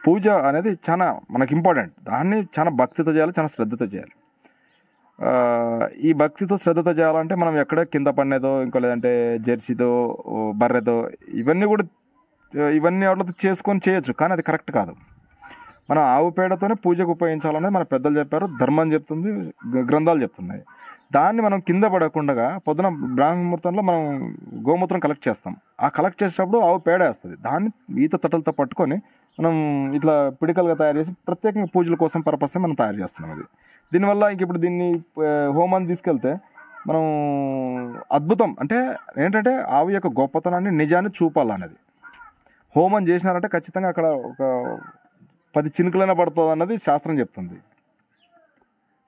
పూజ అనేది చాలా మనకి ఇంపార్టెంట్. దాన్ని చాలా భక్తితో చేయాలి, చాలా శ్రద్ధతో చేయాలి. ఈ భక్తితో శ్రద్ధతో చేయాలంటే మనం ఎక్కడ కింద పడినదో ఇంకో లేదంటే జెర్సీతో బర్రెతో ఇవన్నీ వాటితో చేసుకొని చేయొచ్చు, కానీ అది కరెక్ట్ కాదు. మనం ఆవు పేడతోనే పూజకు ఉపయోగించాలనేది మన పెద్దలు చెప్పారు, ధర్మం చెప్తుంది, గ్రంథాలు చెప్తున్నాయి. దాన్ని మనం కింద పడకుండా పొద్దున బ్రాహ్మణ ముహూర్తంలో మనం గోమూత్రం కలెక్ట్ చేస్తాం. ఆ కలెక్ట్ చేసేటప్పుడు ఆవు పేడ వేస్తుంది. దాన్ని ఈత తట్టలతో పట్టుకొని మనం ఇట్లా పిడికలుగా తయారు చేసి ప్రత్యేకంగా పూజల కోసం పర్పస్ మనం తయారు చేస్తున్నాం. అది దీనివల్ల ఇంక ఇప్పుడు దీన్ని హోమాన్ని తీసుకెళ్తే మనం అద్భుతం అంటే ఏంటంటే ఆవు యొక్క గొప్పతనాన్ని నిజాన్ని చూపాలన్నది. హోమం చేసినారంటే ఖచ్చితంగా అక్కడ ఒక 10 చినుకులైనా పడుతుంది అన్నది శాస్త్రం చెప్తుంది.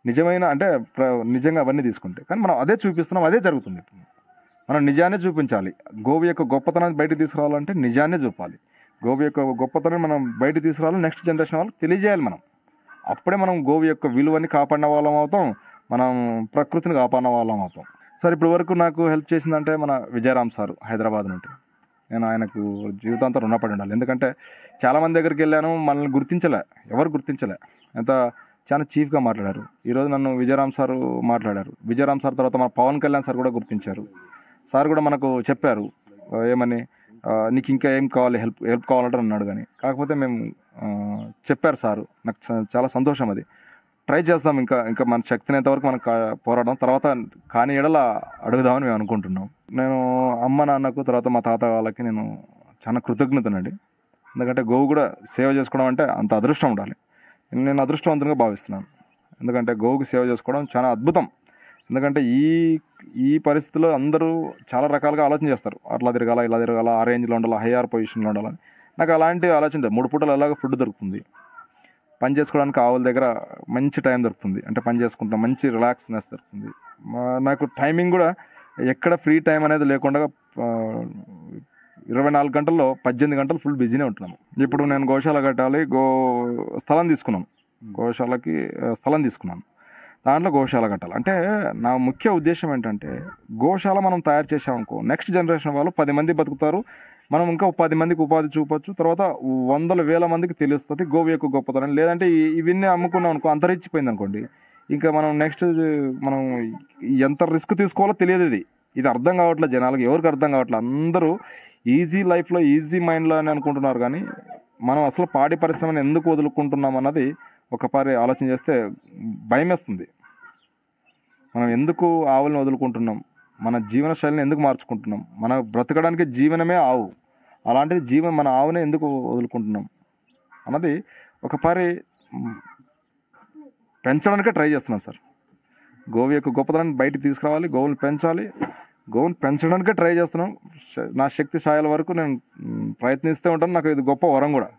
నిజమైన అంటే నిజంగా అవన్నీ తీసుకుంటే, కానీ మనం అదే చూపిస్తున్నాం, అదే జరుగుతుంది. మనం నిజాన్ని చూపించాలి. గోవు యొక్క గొప్పతనాన్ని బయటకు తీసుకురావాలంటే నిజాన్ని చూపాలి. గోవు యొక్క గొప్పతనాన్ని మనం బయటకు తీసుకురావాలి, నెక్స్ట్ జనరేషన్ వాళ్ళకి తెలియజేయాలి మనం. అప్పుడే మనం గోవు యొక్క విలువని కాపాడిన వాళ్ళం అవుతాం, మనం ప్రకృతిని కాపాడిన వాళ్ళం అవుతాం. సార్ ఇప్పటి వరకు నాకు హెల్ప్ చేసిందంటే మన విజయరామ్ సారు హైదరాబాద్ నుండి. నేను ఆయనకు జీవితాంతం రుణపడి ఉండాలి. ఎందుకంటే చాలామంది దగ్గరికి వెళ్ళాను, మనల్ని గుర్తించలే, ఎవరు గుర్తించలే. ఎంత చాలా చీఫ్గా మాట్లాడారు. ఈరోజు నన్ను విజయరామ్ సారు మాట్లాడారు. విజయరామ్ సార్ తర్వాత మన పవన్ కళ్యాణ్ సార్ కూడా గుర్తించారు. సార్ కూడా మనకు చెప్పారు ఏమని, నీకు ఇంకా ఏం కావాలి, హెల్ప్ కావాలంటే అన్నాడు. కానీ కాకపోతే మేము చెప్పారు సారు, నాకు చాలా సంతోషం. అది ట్రై చేస్తాం, ఇంకా మన శక్తినంత వరకు మనం పోరాడడం, తర్వాత కాని ఎడల అడుగుదామని మేము అనుకుంటున్నాం. నేను అమ్మ నాన్నకు తర్వాత మా తాత వాళ్ళకి నేను చాలా కృతజ్ఞతనండి. ఎందుకంటే గోవు కూడా సేవ చేసుకోవడం అంటే అంత అదృష్టం ఉండాలి. నేను అదృష్టవంతంగా భావిస్తున్నాను. ఎందుకంటే గోవుకి సేవ చేసుకోవడం చాలా అద్భుతం. ఎందుకంటే ఈ పరిస్థితిలో అందరూ చాలా రకాలుగా ఆలోచన చేస్తారు. అట్లా తిరగాల, ఇలా తిరగాల, ఆ రేంజ్లో ఉండాలి, హైయర్ పొజిషన్లో ఉండాలని. నాకు అలాంటి ఆలోచన లేదు. 3 పూటలు ఎలాగో ఫుడ్ దొరుకుతుంది, పని చేసుకోవడానికి ఆవుల దగ్గర మంచి టైం దొరుకుతుంది, అంటే పని చేసుకుంటాం, మంచి రిలాక్స్నెస్ దొరుకుతుంది. నాకు టైమింగ్ కూడా ఎక్కడ ఫ్రీ టైం అనేది లేకుండా 24 గంటల్లో 18 గంటలు ఫుల్ బిజీనే ఉంటున్నాను. ఇప్పుడు నేను గోశాల కట్టాలి, స్థలం తీసుకున్నాను, గోశాలకి స్థలం తీసుకున్నాను. దాంట్లో గోశాల కట్టాలి అంటే నా ముఖ్య ఉద్దేశం ఏంటంటే, గోశాల మనం తయారు చేసామనుకో నెక్స్ట్ జనరేషన్ వాళ్ళు 10 మంది బతుకుతారు, మనం ఇంకా 10 మందికి ఉపాధి చూపొచ్చు, తర్వాత వందల వేల మందికి తెలుస్తుంది గోవు యొక్క గొప్పతనం. లేదంటే ఇవన్నీ అమ్ముకున్నాం అనుకో, అంతరించిపోయింది అనుకోండి, ఇంకా మనం నెక్స్ట్ మనం ఎంత రిస్క్ తీసుకోవాలో తెలియదు. ఇది అర్థం కావట్లేదు జనాలకి, ఎవరికి అర్థం కావట్లేదు. అందరూ ఈజీ లైఫ్లో ఈజీ మైండ్లో అని అనుకుంటున్నారు, కానీ మనం అసలు పాడి పరిశ్రమను ఎందుకు వదులుకుంటున్నాం అన్నది ఒకసారి ఆలోచన చేస్తే భయం వేస్తుంది. మనం ఎందుకు ఆవులను వదులుకుంటున్నాం, మన జీవన శైలిని ఎందుకు మార్చుకుంటున్నాం, మన బ్రతకడానికి జీవనమే ఆవు, అలాంటిది మన ఆవునే ఎందుకు వదులుకుంటున్నాం అన్నది ఒకసారి పెంచడానికే ట్రై చేస్తున్నాం సార్. గోవు యొక్క గొప్పతనాన్ని బయటికి తీసుకురావాలి, గోవుని పెంచాలి, గోవుని పెంచడానికే ట్రై చేస్తున్నాం. నా శక్తి స్థాయిల వరకు నేను ప్రయత్నిస్తూ ఉంటాను. నాకు ఇది గొప్ప వరం కూడా.